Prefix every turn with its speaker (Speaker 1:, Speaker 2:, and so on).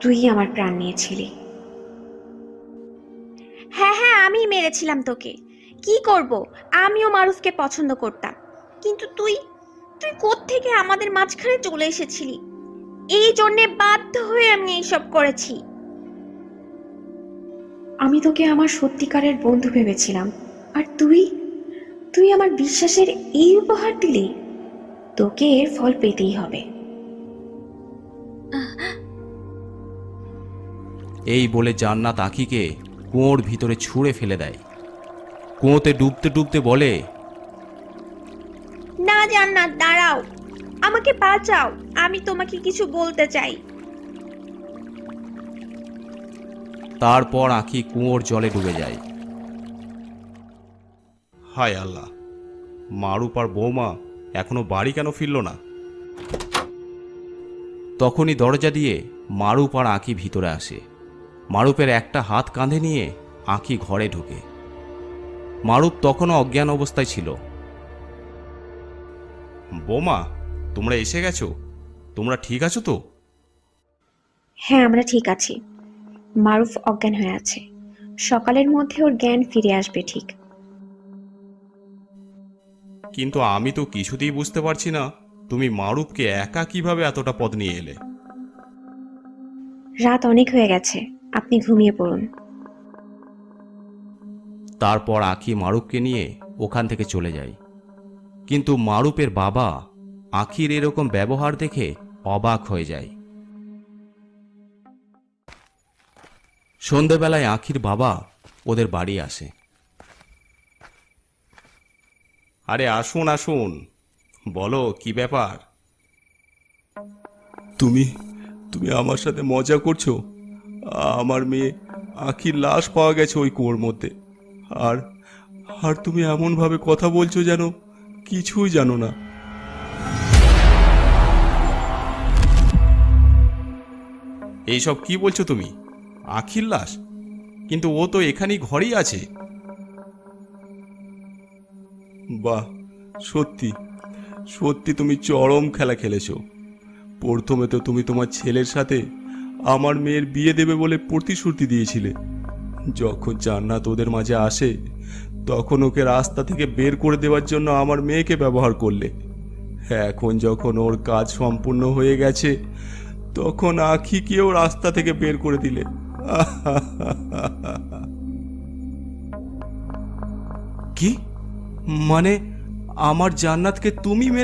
Speaker 1: তুই আমার প্রাণ নিয়েছিলি।
Speaker 2: হ্যাঁ হ্যাঁ, আমি মেরেছিলাম তোকে। কি করব, আমিও মারুফকে পছন্দ করতাম, কিন্তু তুই তুই কোত্থেকে আমাদের মাঝখানে চলে এসেছিলি। এই জন্যে বাধ্য হয়ে আমি এইসব করেছি।
Speaker 1: আমি তোকে আমার সত্যিকারের বন্ধু ভেবেছিলাম, আর তুই তুই আমার বিশ্বাসের এই উপহার দিলি। তোকে এর ফল পেতেই হবে।
Speaker 3: এই বলে জান্নাত আঁখিকে কুয়োর ভিতরে ছুঁড়ে ফেলে দেয়। কুয়োতে ডুবতে ডুবতে বলে,
Speaker 2: না জান্নাত, দাঁড়াও, আমাকে বাঁচাও, আমি তোমাকে কিছু বলতে চাই।
Speaker 3: তারপর আঁখি কুয়োর জলে ডুবে যায়।
Speaker 4: হায় আল্লাহ, মারুপ আর বৌমা এখনো বাড়ি কেন ফিরল না?
Speaker 3: তখনই দরজা দিয়ে মারুপ আর আঁখি ভিতরে আসে। মারুপের একটা হাত কাঁধে নিয়ে আঁখি ঘরে ঢোকে। মারুপ তখনও অজ্ঞান অবস্থায় ছিল।
Speaker 4: বৌমা, তোমরা এসে গেছো? তোমরা ঠিক আছো তো?
Speaker 1: হ্যাঁ, আমরা ঠিক আছি। মারুফ অজ্ঞান হয়ে আছে, সকালের মধ্যে ওর জ্ঞান ফিরে আসবে ঠিক।
Speaker 4: কিন্তু আমি তো কিছুতেই বুঝতে পারছি না, তুমি মারুপকে একা কিভাবে এতটা পথ নিয়ে এলে?
Speaker 1: রাত অনেক হয়ে গেছে, আপনি ঘুমিয়ে পড়ুন।
Speaker 3: তারপর আঁখি মারুপকে নিয়ে ওখান থেকে চলে যায়। কিন্তু মারুপের বাবা আঁখির এরকম ব্যবহার দেখে অবাক হয়ে যায়। সন্ধেবেলায় আঁখির বাবা ওদের বাড়ি আসে।
Speaker 4: আরে আসুন আসুন, বলো কি ব্যাপার? তুমি তুমি আমার সাথে মজা করছো? আমার মেয়ে আঁখির লাশ পাওয়া গেছে ওই কুয়োর মধ্যে। আর আর তুমি এমন ভাবে কথা বলছো যেন কিছুই জানো না। এইসব কি বলছো তুমি? আঁখির লাশ? কিন্তু ও তো এখানেই ঘরেই আছে। বাহ, সত্যি সত্যি তুমি চরম খেলা খেলেছো। প্রথমে তো তুমি তোমার ছেলের সাথে আমার মেয়ের বিয়ে দেবে বলে প্রতিশ্রুতি দিয়েছিলে। যখন জান্নাত ওদের মাঝে আসে, তখন ওকে রাস্তা থেকে বের করে দেওয়ার জন্য আমার মেয়েকে ব্যবহার করলে। এখন যখন ওর কাজ সম্পূর্ণ হয়ে গেছে, তখন আঁখিকেও রাস্তা থেকে বের করে দিলে।
Speaker 3: কি মানে, আমার জান্নাতকে তুমি